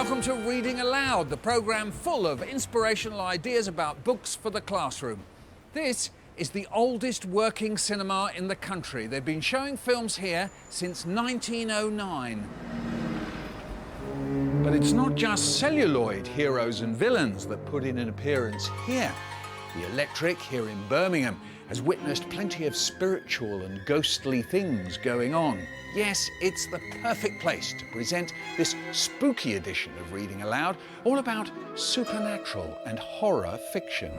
Welcome to Reading Aloud, the programme full of inspirational ideas about books for the classroom. This is the oldest working cinema in the country. They've been showing films here since 1909. But it's not just celluloid heroes and villains that put in an appearance here. The Electric here in Birmingham has witnessed plenty of spiritual and ghostly things going on. Yes, it's the perfect place to present this spooky edition of Reading Aloud, all about supernatural and horror fiction.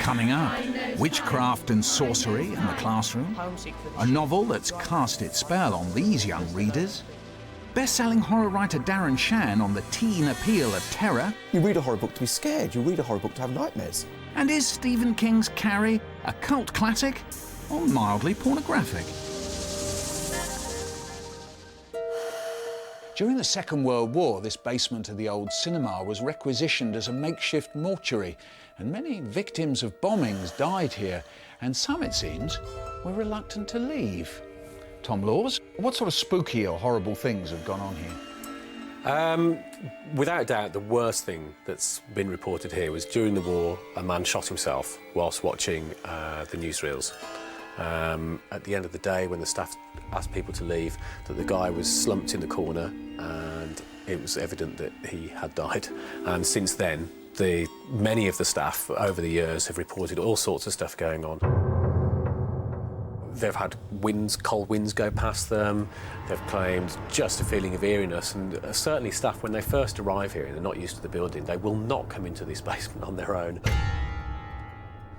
Coming up, witchcraft and sorcery in the classroom, a novel that's cast its spell on these young readers, best-selling horror writer Darren Shan on the teen appeal of terror. You read a horror book to be scared, you read a horror book to have nightmares. And is Stephen King's Carrie a cult classic or mildly pornographic? During the Second World War, this basement of the old cinema was requisitioned as a makeshift mortuary, and many victims of bombings died here, and some, it seems, were reluctant to leave. Tom Laws, what sort of spooky or horrible things have gone on here? Without a doubt, the worst thing that's been reported here was during the war, a man shot himself whilst watching the newsreels. At the end of the day, when the staff asked people to leave, that the guy was slumped in the corner and it was evident that he had died. And since then, many of the staff over the years have reported all sorts of stuff going on. They've had cold winds go past them. They've claimed just a feeling of eeriness, and certainly staff, when they first arrive here and they're not used to the building, they will not come into this basement on their own.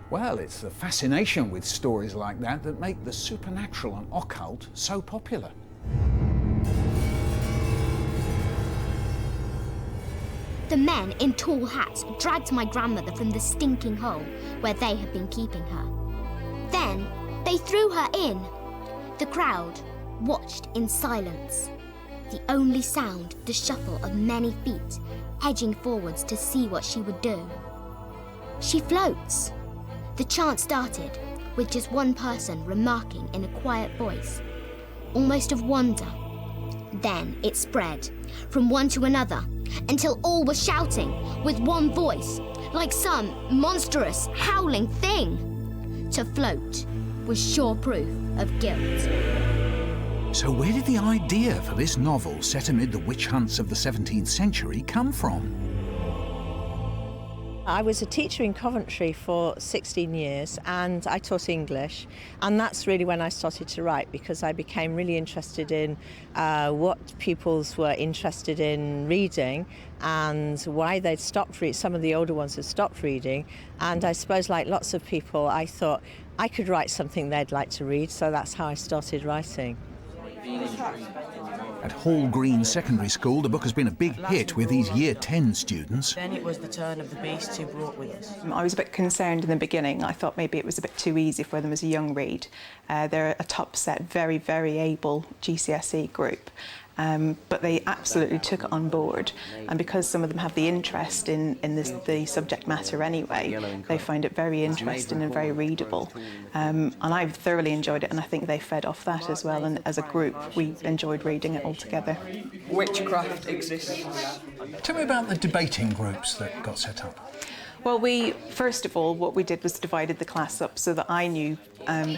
Well, it's the fascination with stories like that that make the supernatural and occult so popular. The men in tall hats dragged my grandmother from the stinking hole where they had been keeping her. Then they threw her in. The crowd watched in silence. The only sound, the shuffle of many feet, edging forwards to see what she would do. She floats. The chant started with just one person remarking in a quiet voice, almost of wonder. Then it spread from one to another until all were shouting with one voice, like some monstrous, howling thing. To float was sure proof of guilt. So where did the idea for this novel set amid the witch hunts of the 17th century come from? I was a teacher in Coventry for 16 years and I taught English, and that's really when I started to write, because I became really interested in what pupils were interested in reading and why they'd stopped reading. Some of the older ones had stopped reading, and I suppose, like lots of people, I thought I could write something they'd like to read, so that's how I started writing. At Hall Green Secondary School, the book has been a big hit with these Year 10 students. Then it was the turn of the beasts who brought with us. I was a bit concerned in the beginning. I thought maybe it was a bit too easy for them as a young read. They're a top set, very, very able GCSE group. But they absolutely took it on board, and because some of them have the interest in the subject matter anyway, they find it very interesting and very readable. And I've thoroughly enjoyed it, and I think they fed off that as well, and as a group we enjoyed reading it all together. Witchcraft exists. Tell me about the debating groups that got set up. Well, first of all, what we did was divided the class up so that I knew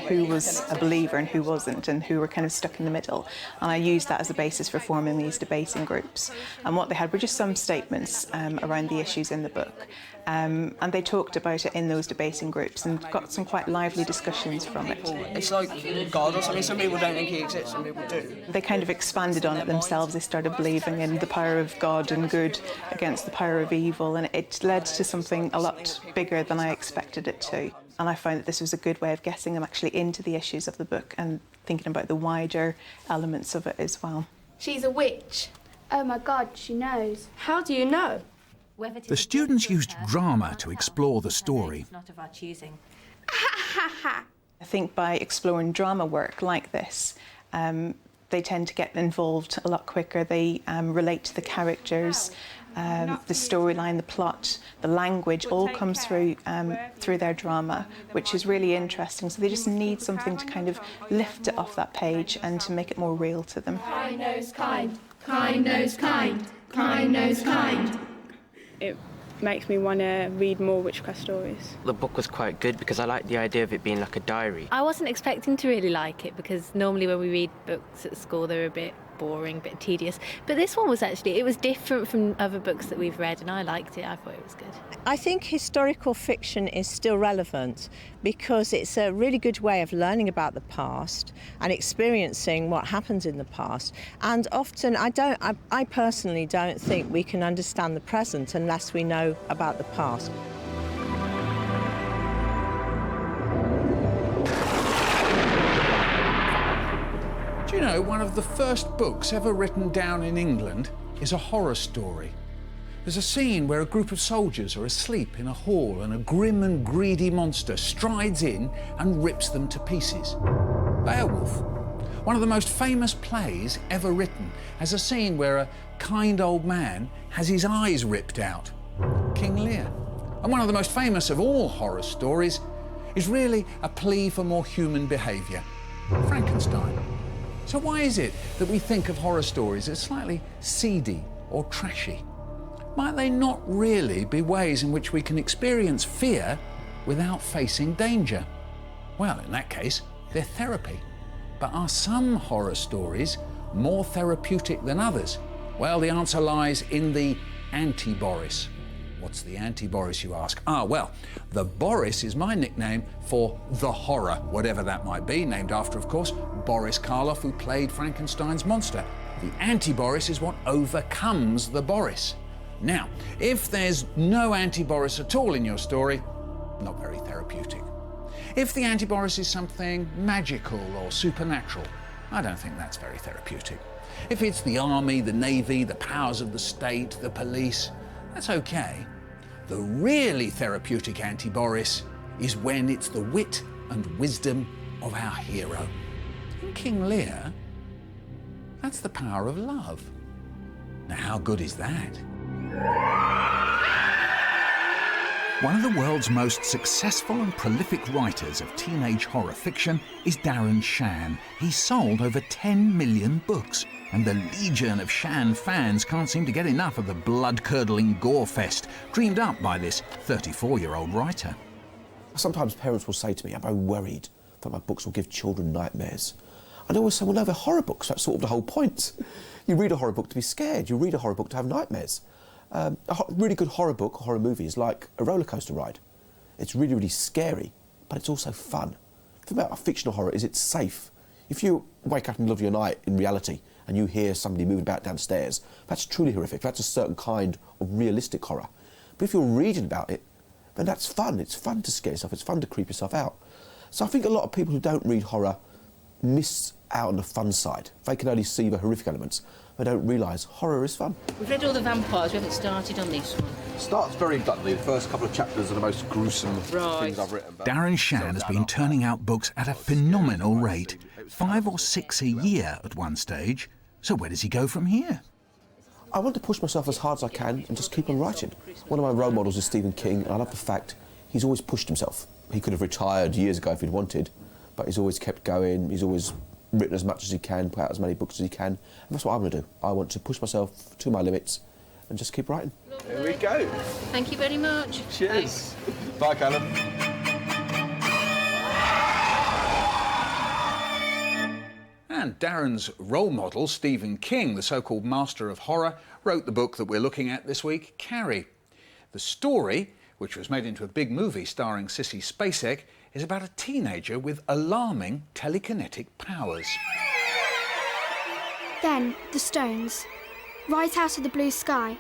who was a believer and who wasn't, and who were kind of stuck in the middle. And I used that as a basis for forming these debating groups. And what they had were just some statements around the issues in the book. And they talked about it in those debating groups and got some quite lively discussions from it. It's like God or something. Some people don't think he exists, some people do. They kind of expanded on it themselves. They started believing in the power of God and good against the power of evil, and it led to something a lot bigger than I expected it to. And I found that this was a good way of getting them actually into the issues of the book and thinking about the wider elements of it as well. She's a witch. Oh my God, she knows. How do you know? The students used drama to explore the story. I think by exploring drama work like this, they tend to get involved a lot quicker. They relate to the characters. the storyline, the plot, the language all comes through their drama, which is really interesting. So they just need something to kind of lift it off that page and to make it more real to them. Kind knows kind, kind knows kind, kind knows kind. It makes me want to read more witchcraft stories. The book was quite good because I liked the idea of it being like a diary. I wasn't expecting to really like it because normally when we read books at school they're a bit boring, a bit tedious. But this one was actually, it was different from other books that we've read and I liked it. I thought it was good. I think historical fiction is still relevant because it's a really good way of learning about the past and experiencing what happens in the past. And often I personally don't think we can understand the present unless we know about the past. Do you know, one of the first books ever written down in England is a horror story. There's a scene where a group of soldiers are asleep in a hall and a grim and greedy monster strides in and rips them to pieces. Beowulf, one of the most famous plays ever written, has a scene where a kind old man has his eyes ripped out. King Lear. And one of the most famous of all horror stories is really a plea for more human behaviour. Frankenstein. So why is it that we think of horror stories as slightly seedy or trashy? Might they not really be ways in which we can experience fear without facing danger? Well, in that case, they're therapy. But are some horror stories more therapeutic than others? Well, the answer lies in the anti-Boris. What's the anti-Boris, you ask? Ah, well, the Boris is my nickname for the horror, whatever that might be, named after, of course, Boris Karloff, who played Frankenstein's monster. The anti-Boris is what overcomes the Boris. Now, if there's no anti-Boris at all in your story, not very therapeutic. If the anti-Boris is something magical or supernatural, I don't think that's very therapeutic. If it's the army, the navy, the powers of the state, the police, that's okay. The really therapeutic anti-Boris is when it's the wit and wisdom of our hero. In King Lear, that's the power of love. Now, how good is that? One of the world's most successful and prolific writers of teenage horror fiction is Darren Shan. He's sold over 10 million books, and the legion of Shan fans can't seem to get enough of the blood-curdling gore fest dreamed up by this 34-year-old writer. Sometimes parents will say to me, I'm very worried that my books will give children nightmares. And I always say, well, no, they're horror books. That's sort of the whole point. You read a horror book to be scared. You read a horror book to have nightmares. A really good horror book, horror movie, is like a roller coaster ride. It's really, really scary, but it's also fun. The thing about fictional horror is it's safe. If you wake up in the middle of your night in reality and you hear somebody moving about downstairs, that's truly horrific. That's a certain kind of realistic horror. But if you're reading about it, then that's fun. It's fun to scare yourself. It's fun to creep yourself out. So I think a lot of people who don't read horror miss out on the fun side. They can only see the horrific elements. They don't realise horror is fun. We've read all the vampires, we haven't started on this one. Starts very bluntly. The first couple of chapters are the most gruesome things I've written. Darren Shan has been turning out books at a phenomenal rate. 5 or 6 a year at one stage. So where does he go from here? I want to push myself as hard as I can and just keep on writing. One of my role models is Stephen King, and I love the fact he's always pushed himself. He could have retired years ago if he'd wanted, but he's always kept going. He's always written as much as he can, put out as many books as he can, and that's what I'm going to do. I want to push myself to my limits and just keep writing. Here we go. Thank you very much. Cheers. Bye, Callum. And Darren's role model, Stephen King, the so-called master of horror, wrote the book that we're looking at this week, Carrie. The story, which was made into a big movie starring Sissy Spacek, is about a teenager with alarming telekinetic powers. Then, the stones. Right out of the blue sky,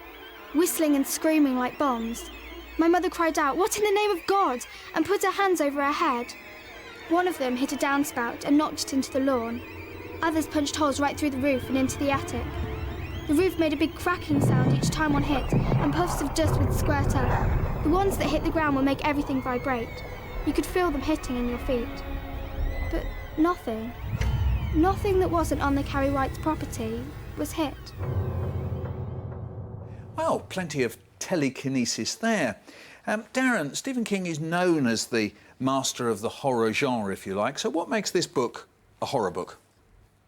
whistling and screaming like bombs. My mother cried out, "What in the name of God?" and put her hands over her head. One of them hit a downspout and knocked it into the lawn. Others punched holes right through the roof and into the attic. The roof made a big cracking sound each time one hit, and puffs of dust would squirt up. The ones that hit the ground would make everything vibrate. You could feel them hitting in your feet. But nothing that wasn't on the Carrie White's property was hit. Well, plenty of telekinesis there. Darren, Stephen King is known as the master of the horror genre, if you like. So what makes this book a horror book?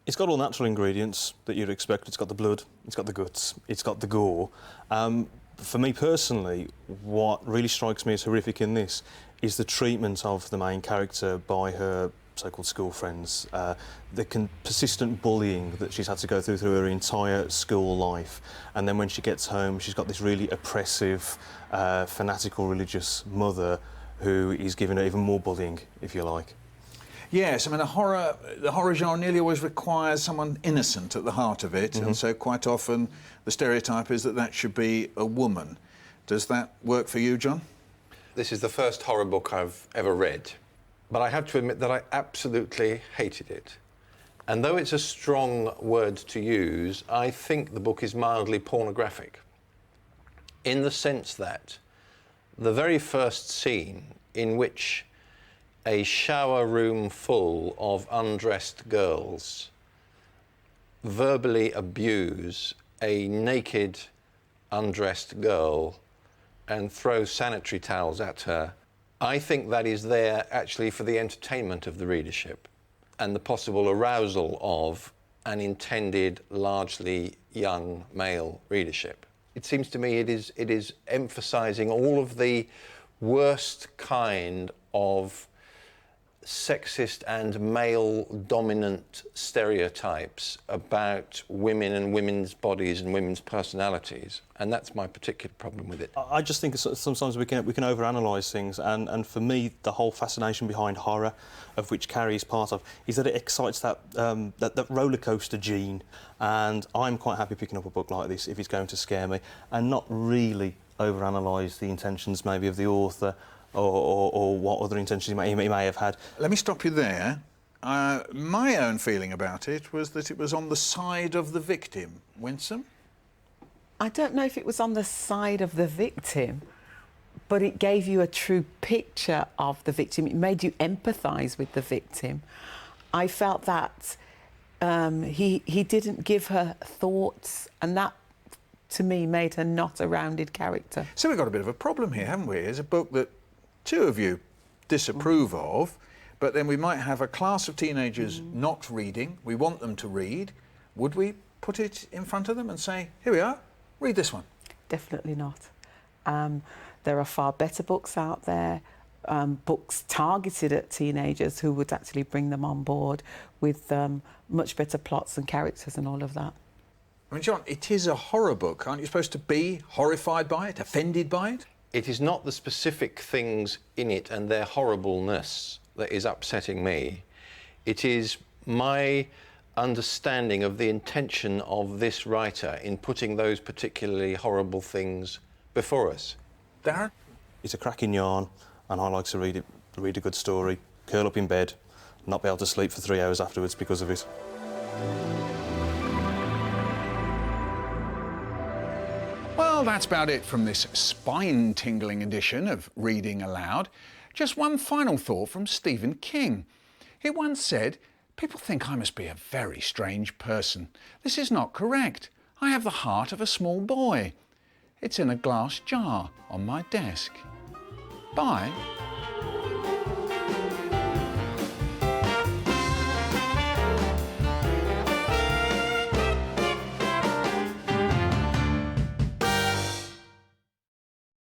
It's got all natural ingredients that you'd expect. It's got the blood, it's got the guts, it's got the gore. For me personally, what really strikes me as horrific in this is the treatment of the main character by her so-called school friends, the persistent bullying that she's had to go through her entire school life, and then when she gets home she's got this really oppressive, fanatical religious mother who is giving her even more bullying, if you like. Yes, I mean, the horror genre nearly always requires someone innocent at the heart of it, and so quite often the stereotype is that that should be a woman. Does that work for you, John? This is the first horror book I've ever read, but I have to admit that I absolutely hated it. And though it's a strong word to use, I think the book is mildly pornographic, in the sense that the very first scene in which a shower room full of undressed girls verbally abuse a naked, undressed girl and throw sanitary towels at her, I think that is there actually for the entertainment of the readership and the possible arousal of an intended, largely young male readership. It seems to me it is emphasising all of the worst kind of sexist and male-dominant stereotypes about women and women's bodies and women's personalities, and that's my particular problem with it. I just think sometimes we can overanalyse things, and for me, the whole fascination behind horror, of which Carrie is part of, is that it excites that roller coaster gene, and I'm quite happy picking up a book like this if it's going to scare me, and not really overanalyse the intentions maybe of the author, or what other intentions he may have had. Let me stop you there. My own feeling about it was that it was on the side of the victim. Winsome? I don't know if it was on the side of the victim, but it gave you a true picture of the victim. It made you empathise with the victim. I felt that he didn't give her thoughts, and that, to me, made her not a rounded character. So we've got a bit of a problem here, haven't we? It's a book that two of you disapprove of, but then we might have a class of teenagers not reading. We want them to read. Would we put it in front of them and say, here we are, read this one? Definitely not. There are far better books out there, books targeted at teenagers who would actually bring them on board with much better plots and characters and all of that. I mean, John, it is a horror book. Aren't you supposed to be horrified by it, offended by it? It is not the specific things in it and their horribleness that is upsetting me. It is my understanding of the intention of this writer in putting those particularly horrible things before us. Darren? It's a cracking yarn, and I like to read a good story, curl up in bed, not be able to sleep for 3 hours afterwards because of it. Well, that's about it from this spine-tingling edition of Reading Aloud. Just one final thought from Stephen King. He once said, "People think I must be a very strange person. This is not correct. I have the heart of a small boy. It's in a glass jar on my desk." Bye.